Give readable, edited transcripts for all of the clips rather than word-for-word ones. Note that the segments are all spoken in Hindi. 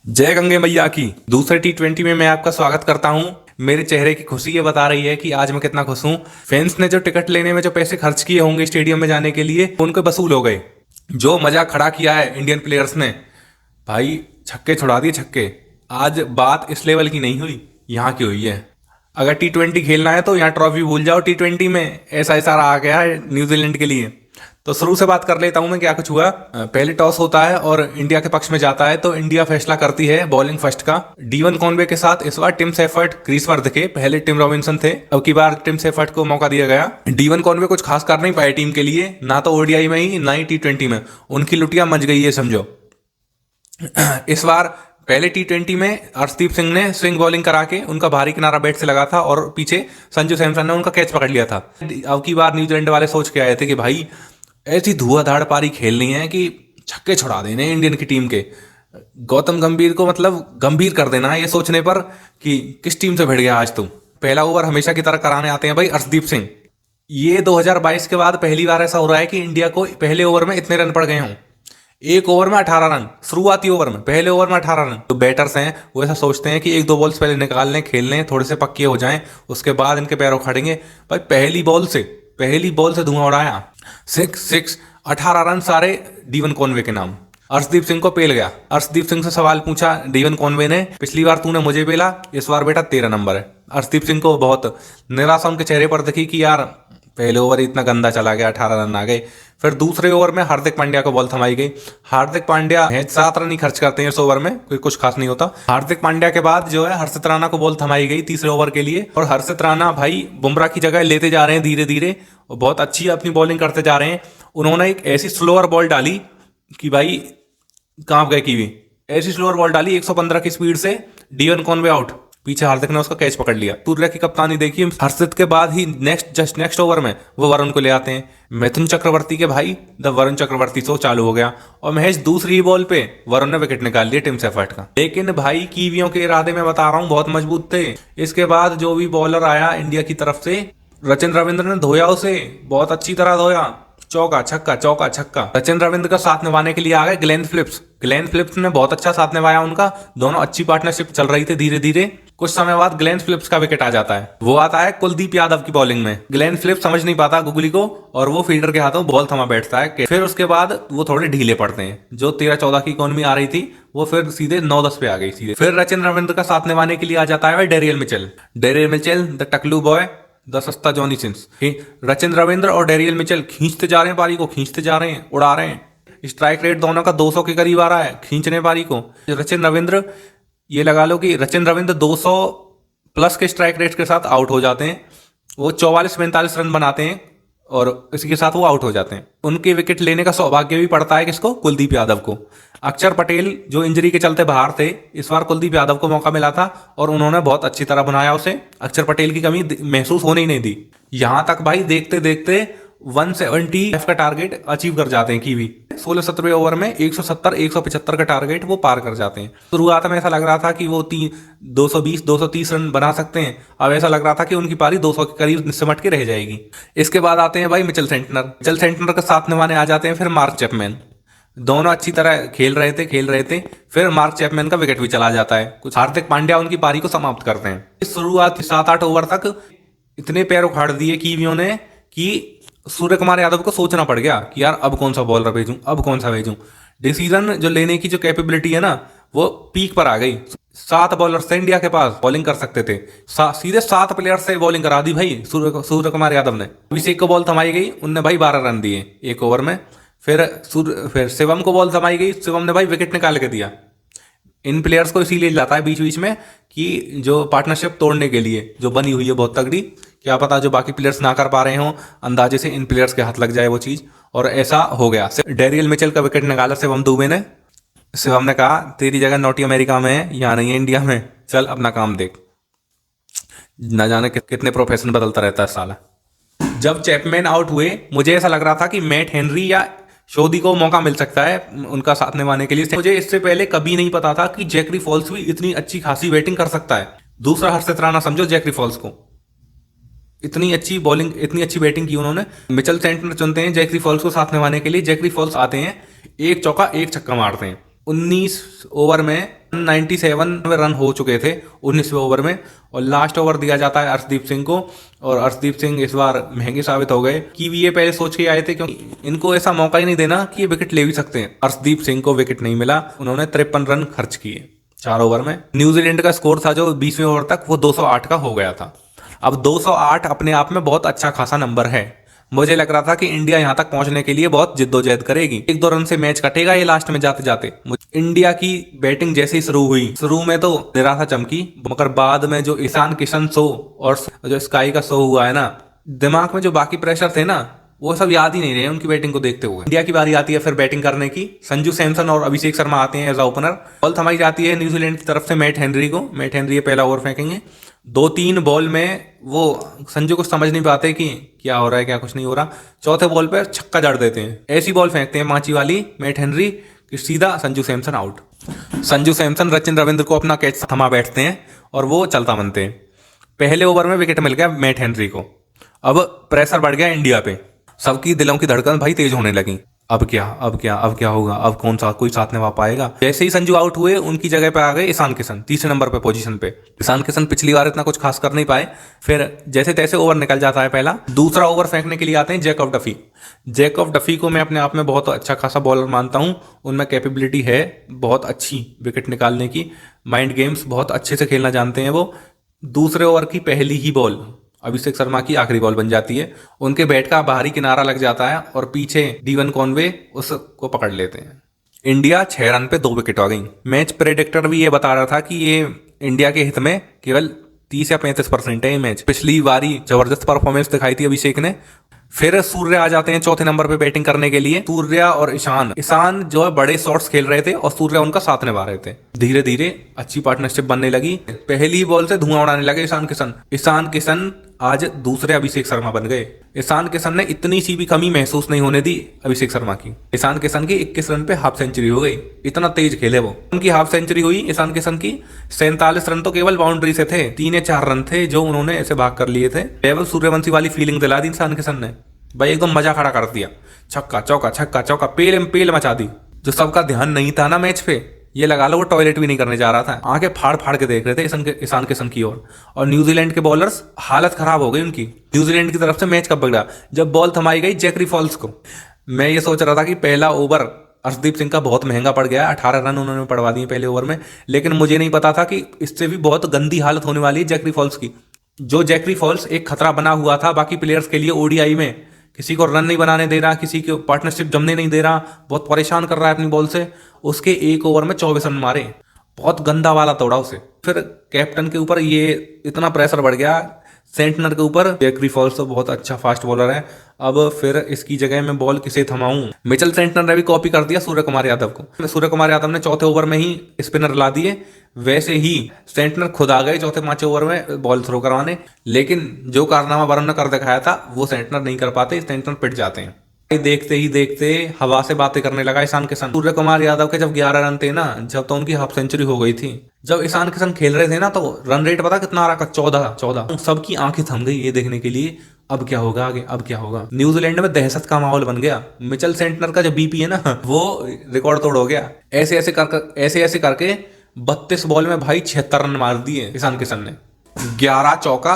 जय गंगे मैया की। दूसरे T20 में मैं आपका स्वागत करता हूं। मेरे चेहरे की खुशी ये बता रही है कि आज मैं कितना खुश हूं। फैंस ने जो टिकट लेने में जो पैसे खर्च किए होंगे स्टेडियम में जाने के लिए, उनके वसूल हो गए। जो मजा खड़ा किया है इंडियन प्लेयर्स ने, भाई छक्के छुड़ा दिए छक्के। आज बात इस लेवल की नहीं हुई, यहाँ की हुई है। अगर T20 खेलना है तो यहाँ ट्रॉफी भूल जाओ। T20 में ऐसा इशारा आ गया है न्यूजीलैंड के लिए। तो शुरू से बात कर लेता हूं मैं, क्या कुछ हुआ। पहले टॉस होता है और इंडिया के पक्ष में जाता है, तो इंडिया फैसला करती है बॉलिंग फर्स्ट का। डीवन कॉनवे के साथ इस बार टिम सेफर्ट क्रीज पर दिखे। पहले टिम रॉबिन्सन थे, अब की बार टिम सेफर्ट को मौका दिया गया। डीवन कॉनवे कुछ खास कर नहीं पाए टीम के लिए, ना तो ओडीआई में ही ना ही T20 में। उनकी लुटिया मच गई है समझो। इस बार पहले T20 में अर्शदीप सिंह ने स्विंग बॉलिंग करा के उनका भारी किनारा बैट से लगा था और पीछे संजू सैमसन ने उनका कैच पकड़ लिया था। अब की बार न्यूजीलैंड वाले सोच के आए थे कि भाई ऐसी धुआंधार पारी खेलनी है कि छक्के छुड़ा देने इंडियन की टीम के। गौतम गंभीर को मतलब गंभीर कर देना है ये सोचने पर कि किस टीम से भिड़ गया आज तुम। पहला ओवर हमेशा की तरह कराने आते हैं भाई अर्शदीप सिंह। ये 2022 के बाद पहली बार ऐसा हो रहा है कि इंडिया को पहले ओवर में इतने रन पड़ गए हों। एक ओवर में 18 रन, शुरुआती ओवर में, पहले ओवर में 18 रन। तो बैटर्स हैं वो ऐसा सोचते हैं कि एक दो बॉल्स पहले निकाल लें, खेल लें, थोड़े से पक्के हो जाएं, उसके बाद इनके पैर उखाड़ेंगे। भाई पहली बॉल से धुआं उड़ाया। 18 रन सारे डीवन कॉनवे के नाम। अर्शदीप सिंह को पेल गया। अर्शदीप सिंह से सवाल पूछा डीवन कॉनवे ने, पिछली बार तूने मुझे पेला, इस बार बेटा तेरा नंबर है। अर्शदीप सिंह को बहुत निराशा उनके चेहरे पर दिखी कि यार पहले ओवर इतना गंदा चला गया, 18 रन आ गए। फिर दूसरे ओवर में हार्दिक पांड्या को बॉल थमाई गई। हार्दिक पांड्या 7 रन ही खर्च करते हैं इस ओवर में, कोई कुछ खास नहीं होता। हार्दिक पांड्या के बाद जो है हर्षित राणा को बॉल थमाई गई तीसरे ओवर के लिए, और हर्षित राणा भाई बुमराह की जगह लेते जा रहे हैं धीरे धीरे, और बहुत अच्छी अपनी बॉलिंग करते जा रहे हैं। उन्होंने एक ऐसी स्लोअर बॉल डाली कि भाई कहाँ गए कीवी। ऐसी स्लोअर बॉल डाली 115 की स्पीड से, डीवन कॉनवे आउट। पीछे हार्दिक ने उसका कैच पकड़ लिया। सूर्या की कप्तानी देखिए, हर्षित के बाद ही नेक्स्ट ओवर में वो वरुण को ले आते हैं। मिथुन चक्रवर्ती के भाई द वरुण चक्रवर्ती शो चालू हो गया, और महेश दूसरी बॉल पे वरुण ने विकेट निकाल लिया टिम सेफर्ट का। लेकिन भाई कीवियों के इरादे में बता रहा हूँ बहुत मजबूत थे। इसके बाद जो भी बॉलर आया इंडिया की तरफ से, रचिन रविंद्र ने धोया उसे, बहुत अच्छी तरह धोया। चौका छक्का। सचिन रविंद्र का साथ निभाने के लिए आ गए ग्लेन फिलिप्स ने बहुत अच्छा साथ निभाया उनका। दोनों अच्छी पार्टनरशिप चल रही थी धीरे धीरे। कुछ समय बाद ग्लेन फिलिप्स का विकेट आ जाता है। वो आता है कुलदीप यादव की बॉलिंग में। ग्लेन फिलिप्स समझ नहीं पाता गुगली को, और वो फील्डर के हाथों बॉल थमा बैठता है। फिर उसके बाद वो थोड़े ढीले पड़ते हैं। जो 13-14 की इकोनॉमी आ रही थी वो फिर सीधे 9-10 पे आ गई सीधे। फिर रचिन रविंद्र का साथ निभाने के लिए आ जाता है डेरियल मिचेल द टकलू बॉय, द सस्ता जॉनी सिंस। रचिन रविंद्र और डेरियल मिचेल खींचते जा रहे हैं पारी को, उड़ा रहे हैं। स्ट्राइक रेट दोनों का 200 के करीब आ रहा है खींचने पारी को। रचिन रविंद्र, ये लगा लो कि रचिन रविंद्र 200 प्लस के स्ट्राइक रेट के साथ आउट हो जाते हैं। वो 44-45 रन बनाते हैं और इसी के साथ वो आउट हो जाते हैं। उनके विकेट लेने का सौभाग्य भी पड़ता है किसको? कुलदीप यादव को। अक्षर पटेल जो इंजरी के चलते बाहर थे, इस बार कुलदीप यादव को मौका मिला था और उन्होंने बहुत अच्छी तरह बनाया उसे। अक्षर पटेल की कमी महसूस होने ही नहीं दी। यहां तक भाई देखते देखते 175 का टारगेट अचीव कर जाते हैं कीवी। 16-17 ओवर में 170-175 का टारगेट वो पार कर जाते हैं। शुरुआत में ऐसा लग रहा था कि वो 220-230 रन बना सकते हैं। अब ऐसा लग रहा था कि उनकी पारी 200 के करीब सिमट के रह जाएगी। इसके बाद आते हैं भाई मिचेल सेंटनर का साथ निभाने आ जाते हैं फिर मार्क चैपमैन। दोनों अच्छी तरह खेल रहे थे। फिर मार्क चैपमैन का विकेट भी चला जाता है। कुछ हार्दिक पांड्या उनकी पारी को समाप्त करते हैं। इस शुरुआत 7-8 ओवर तक इतने पैर उखाड़ दिए कीवियों ने कि सूर्य कुमार यादव को सोचना पड़ गया कि यार अब कौन सा बॉलर भेजूं, अब कौन सा भेजूं। डिसीजन जो लेने की जो कैपेबिलिटी है ना, वो पीक पर आ गई। 7 बॉलर्स थे इंडिया के पास, बॉलिंग कर सकते थे। सीधे 7 प्लेयर से बॉलिंग करा दी भाई सूर्य कुमार यादव ने। अभिषेक को बॉल थमाई गई, उनने भाई 12 रन दिए एक ओवर में। फिर शिवम को बॉल थमाई गई, शिवम ने भाई विकेट निकाल के दिया। इन प्लेयर्स को इसीलिए लाता है बीच बीच में कि जो पार्टनरशिप तोड़ने के लिए जो बनी हुई है बहुत तगड़ी, क्या पता जो बाकी प्लेयर्स ना कर पा रहे हों, अंदाजे से इन प्लेयर्स के हाथ लग जाए वो चीज, और ऐसा हो गया। डेरियल मिचेल का विकेट निकाला शिवम दुबे ने। शिवम ने कहा तेरी जगह नॉटी अमेरिका में है, यहाँ नहीं है इंडिया में, चल अपना काम देख। ना जाने कितने प्रोफेशन बदलता रहता है साला। जब चैपमैन आउट हुए, मुझे ऐसा लग रहा था कि मैट हेनरी या शोधी को मौका मिल सकता है उनका साथ निभाने के लिए। मुझे इससे पहले कभी नहीं पता था कि जैकरी फॉल्स भी इतनी अच्छी खासी बैटिंग कर सकता है। दूसरा हर्षित राणा समझो जैकरी फॉल्स को, इतनी अच्छी बॉलिंग, इतनी अच्छी बैटिंग की उन्होंने। मिचेल सेंटनर चुनते हैं जैकरी फॉल्स को साथ निभाने के लिए। जैकरी फॉल्स आते हैं, एक चौका एक छक्का मारते हैं। 19 ओवर में 97 रन हो चुके थे 19वें ओवर में, और लास्ट ओवर दिया जाता है अर्शदीप सिंह को। और अर्शदीप सिंह इस बार महंगे साबित हो गए कि ये पहले सोच के आए थे क्योंकि इनको ऐसा मौका ही नहीं देना कि ये विकेट ले भी सकते हैं। अर्शदीप सिंह को विकेट नहीं मिला, उन्होंने 53 रन खर्च किए 4 ओवर में। न्यूजीलैंड का स्कोर था जो 20वें ओवर तक वो 208 का हो गया था। अब 208 अपने आप में बहुत अच्छा खासा नंबर है। मुझे लग रहा था कि इंडिया यहां तक पहुंचने के लिए बहुत जिद्दोजहद करेगी, 1-2 रन से मैच कटेगा ये लास्ट में जाते जाते। इंडिया की बैटिंग जैसे ही शुरू में तो निराशा चमकी, मगर बाद में जो ईशान किशन शो और जो स्काई का शो हुआ है ना, दिमाग में जो बाकी प्रेशर थे ना वो सब याद ही नहीं रहे उनकी बैटिंग को देखते हुए। इंडिया की बारी आती है फिर बैटिंग करने की। संजू सैमसन और अभिषेक शर्मा आते हैं एज ओपनर। बॉल थमाई जाती है न्यूजीलैंड की तरफ से मैट हेनरी को। मैट हेनरी पहला ओवर फेंकेंगे। 2-3 बॉल में वो संजू को समझ नहीं पाते कि क्या हो रहा है, क्या कुछ नहीं हो रहा। चौथे बॉल पर छक्का जड़ देते हैं। ऐसी बॉल फेंकते हैं 5 वाली मैट हेनरी कि सीधा संजू सैमसन आउट। संजू सैमसन सचिन रविंद्र को अपना कैच थमा बैठते हैं और वो चलता बनते हैं। पहले ओवर में विकेट मिल गया मैट हेनरी को। अब प्रेशर बढ़ गया इंडिया पे, सबकी दिलों की धड़कन भाई तेज होने लगी। अब क्या होगा, अब कौन सा कोई साथ निभा पाएगा। जैसे ही संजू आउट हुए उनकी जगह पे आ गए ईशान किशन, तीसरे नंबर पे पोजीशन पे। ईशान किशन पिछली बार इतना कुछ खास कर नहीं पाए, फिर जैसे तैसे ओवर निकल जाता है पहला। दूसरा ओवर फेंकने के लिए आते हैं जैकब डफी। जैकब डफी को मैं अपने आप में बहुत अच्छा खासा बॉलर मानता हूं। उनमें कैपेबिलिटी है बहुत अच्छी विकेट निकालने की, माइंड गेम्स बहुत अच्छे से खेलना जानते हैं वो। दूसरे ओवर की पहली ही बॉल अभिषेक शर्मा की आखिरी बॉल बन जाती है। उनके बैट का बाहरी किनारा लग जाता है और पीछे डीवन कॉनवे उसको पकड़ लेते हैं। इंडिया 6 रन पे 2 विकेट आ गई। मैच प्रेडिक्टर भी ये बता रहा था कि ये इंडिया के हित में केवल 30 या 35% है ये मैच। पिछली बारी जबरदस्त परफॉर्मेंस दिखाई थी अभिषेक ने। फिर सूर्य आ जाते हैं चौथे नंबर पे बैटिंग करने के लिए। सूर्य और ईशान जो है बड़े शॉट्स खेल रहे थे और सूर्य उनका साथ निभा रहे थे। धीरे धीरे अच्छी पार्टनरशिप बनने लगी। पहली बॉल से धुआं उड़ाने लगे ईशान किशन आज दूसरे अभिषेक शर्मा बन गए। ईशान किशन ने इतनी सी भी कमी महसूस नहीं होने दी अभिषेक शर्मा की। ईशान किशन की 21 रन पे हाफ सेंचुरी हो गई, इतना तेज खेले वो। उनकी हाफ सेंचुरी हुई ईशान किशन की। 47 रन तो केवल बाउंड्री से थे, 3 या 4 रन थे जो उन्होंने ऐसे भाग कर लिए थे। केवल सूर्यवंशी वाली फीलिंग दिला दी ईशान किशन ने भाई, एकदम मजा खड़ा कर दिया। छक्का चौका पेल मचा दी। जो सबका ध्यान नहीं था ना मैच पे, ये लगा लो वो टॉयलेट भी नहीं करने जा रहा था, आंखें फाड़ के देख रहे थे ईशान किशन की ओर। और न्यूजीलैंड के बॉलर्स हालत खराब हो गई उनकी। न्यूजीलैंड की तरफ से मैच कब बिगड़ा, जब बॉल थमाई गई जैकरी फॉल्स को। मैं ये सोच रहा था कि पहला ओवर अर्शदीप सिंह का बहुत महंगा पड़ गया, 18 रन उन्होंने पड़वा दिए पहले ओवर में। लेकिन मुझे नहीं पता था कि इससे भी बहुत गंदी हालत होने वाली है जैकरी फॉल्स की। जो जैकरी फॉल्स एक खतरा बना हुआ था बाकी प्लेयर्स के लिए ओडीआई में, किसी को रन नहीं बनाने दे रहा, किसी को पार्टनरशिप जमने नहीं दे रहा, बहुत परेशान कर रहा है अपनी बॉल से। उसके एक ओवर में 24 रन मारे, बहुत गंदा वाला तोड़ा उसे। फिर कैप्टन के ऊपर ये इतना प्रेशर बढ़ गया, सेंटनर के ऊपर। जैकरी फॉल्स तो बहुत अच्छा फास्ट बॉलर है। अब फिर इसकी जगह में बॉल किसे थमाऊं। मिचेल सेंटनर ने भी कॉपी कर दिया सूर्य कुमार यादव को। सूर्य कुमार यादव ने चौथे ओवर में ही स्पिनर ला दिए, वैसे ही सेंटनर खुद आ गए चौथे 5 ओवर में बॉल थ्रो करवाने। लेकिन जो कारनामा वरुण ने कर दिखाया था वो सेंटनर नहीं कर पाते, सेंटनर पिट जाते हैं। देखते ही देखते हवा से बातें करने लगा ईशान किशन। सूर्य कुमार यादव के जब 11 रन थे ना, जब तो उनकी हाफ सेंचुरी हो गई थी। जब ईशान किशन खेल रहे थे ना तो रन रेट पता कितना आ रहा, 14। सबकी आंखें थम गई ये देखने के लिए अब क्या होगा आगे, अब क्या होगा। न्यूजीलैंड में दहशत का माहौल बन गया। मिचेल सेंटनर का जो बीपी है ना वो रिकॉर्ड तोड़ हो गया। ऐसे ऐसे करके 32 बॉल में भाई 76 रन मार दिए ईशान किशन ने। 11 चौका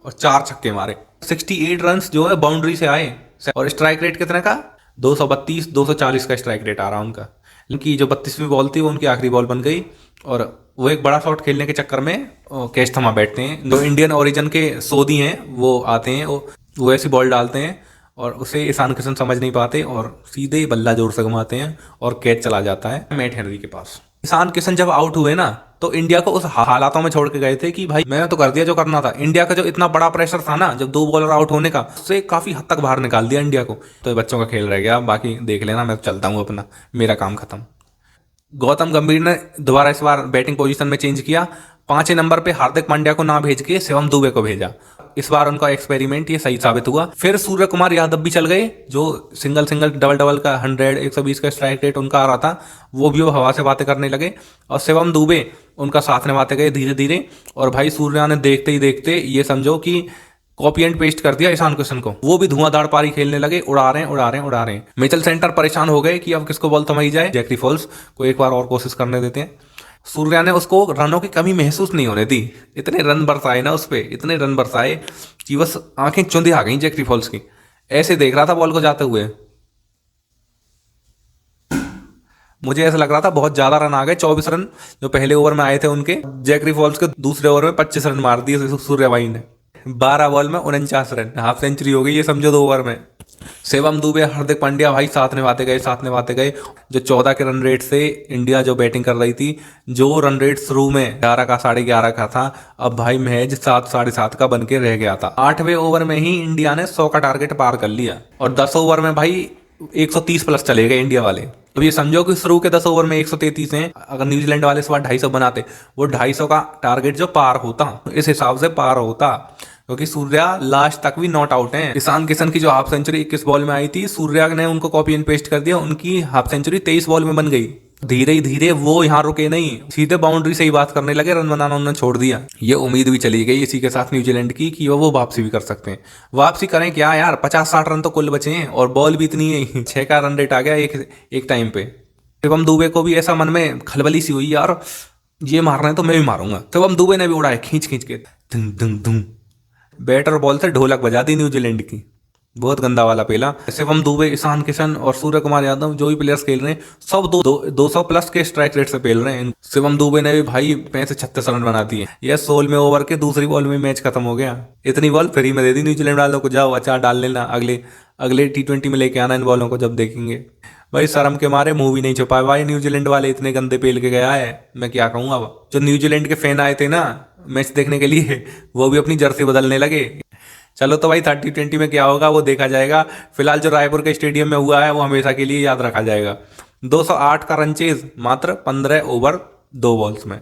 और 4 छक्के मारे। 68 रन जो है बाउंड्री से आए। और स्ट्राइक रेट कितने का, 232 240 का स्ट्राइक रेट आ रहा उनका। उनकी जो 32वीं बॉल थी वो उनकी आखिरी बॉल बन गई और वो एक बड़ा शॉट खेलने के चक्कर में कैच थमा बैठते हैं। जो इंडियन ओरिजिन के सोदी हैं वो आते हैं, वो ऐसी बॉल डालते हैं और उसे ईशान किशन समझ नहीं पाते और सीधे बल्ला जोर से घुमाते हैं और कैच चला जाता है मैट हेनरी के पास। ईशान किशन जब आउट हुए ना तो इंडिया को उस हालातों में छोड़ के गए थे कि भाई मैंने तो कर दिया जो करना था। इंडिया का जो इतना बड़ा प्रेशर था ना जब 2 बॉलर आउट होने का, उससे काफी हद तक बाहर निकाल दिया इंडिया को। तो बच्चों का खेल रह गया, बाकी देख लेना, मैं चलता हूँ अपना, मेरा काम खत्म। गौतम गंभीर ने दोबारा इस बार बैटिंग पोजीशन में चेंज किया। 5 नंबर पे हार्दिक पांड्या को ना भेज के शिवम दुबे को भेजा। इस बार उनका एक्सपेरिमेंट ये सही साबित हुआ। फिर सूर्य कुमार यादव भी चल गए, जो सिंगल डबल का 100 120 का स्ट्राइक रेट उनका आ रहा था, वो भी वो हवा से बातें करने लगे और शिवम दुबे उनका साथ निभाते गए धीरे धीरे। और भाई सूर्या ने देखते ही देखते ये समझो कि कॉपी एंड पेस्ट कर दिया ईशान किशन को, वो भी धुआंधार पारी खेलने लगे, उड़ा रहे हैं उड़ा रहे हैं उड़ा रहे हैं। मिचेल सेंटर परेशान हो गए कि अब किसको बॉल थमाई जाए, जैकरी फॉल्स को एक बार और कोशिश करने देते हैं। सूर्या ने उसको रनों की कमी महसूस नहीं होने दी, इतने रन बरसाए ना उस पे, इतने रन बरसाए कि बस आंखें चुंधी आ गई जैकरी फॉल्स की, ऐसे देख रहा था बॉल को जाते हुए। मुझे ऐसा लग रहा था बहुत ज्यादा रन आ गए, 24 रन जो पहले ओवर में आए थे उनके, जैकरी फॉल्स के दूसरे ओवर में 25 रन मार दिए सूर्या भाई ने। 12 बॉल में 49 रन, हाफ सेंचुरी हो गई ये समझो 2 ओवर में। शिवम दुबे, हार्दिक पांड्या भाई साथ निभाते गए। जो 14 के रन रेट से इंडिया जो बैटिंग कर रही थी, जो रन रेट शुरू में 11 का 11.5 का था, अब भाई महज 7 7.5 का बन के रह गया था। 8वें ओवर में ही इंडिया ने 100 का टारगेट पार कर लिया और 10 ओवर में भाई 130 प्लस चले गए इंडिया वाले। अब ये समझो कि शुरू के 10 ओवर में 133 हैं, अगर न्यूजीलैंड वाले इस बार 250 बनाते, वो 250 का टारगेट जो पार होता, इस हिसाब से पार होता, क्योंकि सूर्या लास्ट तक भी नॉट आउट हैं। ईशान किशन की जो हाफ सेंचुरी 21 बॉल में आई थी, सूर्या ने उनको कॉपी एंड पेस्ट कर दिया, उनकी हाफ सेंचुरी 23 बॉल में बन गई। धीरे धीरे वो यहाँ रुके नहीं, सीधे बाउंड्री से ही बात करने लगे, रन बनाना उन्होंने छोड़ दिया। ये उम्मीद भी चली गई इसी के साथ न्यूजीलैंड की कि वो वापसी भी कर सकते हैं। वापसी करें क्या यार, 50-60 रन तो कुल बचे हैं और बॉल भी इतनी है, 6 का रन रेट आ गया एक टाइम पे। शिवम दुबे को भी ऐसा मन में खलबली सी हुई, यार ये मार रहे हैं तो मैं भी मारूंगा। शिवम दुबे ने भी उड़ाया खींच खींच के, धुम धुम धुम, बैट और बॉल से ढोलक बजा दी न्यूजीलैंड की, बहुत गंदा वाला पेला। शिवम दुबे, ईशान किशन और सूर्य कुमार यादव जो भी प्लेयर्स खेल रहे हैं, सब 200 प्लस के स्ट्राइक रेट से खेल रहे हैं। शिवम दुबे ने भी भाई 35-36 रन बना दिए। यह 16वें ओवर के दूसरी बॉल में मैच खत्म हो गया। इतनी बॉल फ्री में दे दी न्यूजीलैंड वालों को, जाओ अचार डाल लेना, अगले T20 में लेके आना इन बॉलों को जब देखेंगे। भाई शर्म के मारे मुंह भी नहीं छुपाए भाई, न्यूजीलैंड वाले इतने गंदे पेल के गया है, मैं क्या कहूँगा। अब जो न्यूजीलैंड के फैन आए थे ना मैच देखने के लिए, वो भी अपनी जर्सी बदलने लगे। चलो तो भाई 30-20 में क्या होगा वो देखा जाएगा। फिलहाल जो रायपुर के स्टेडियम में हुआ है वो हमेशा के लिए याद रखा जाएगा। 208 का रन चेज मात्र 15 ओवर 2 बॉल्स में।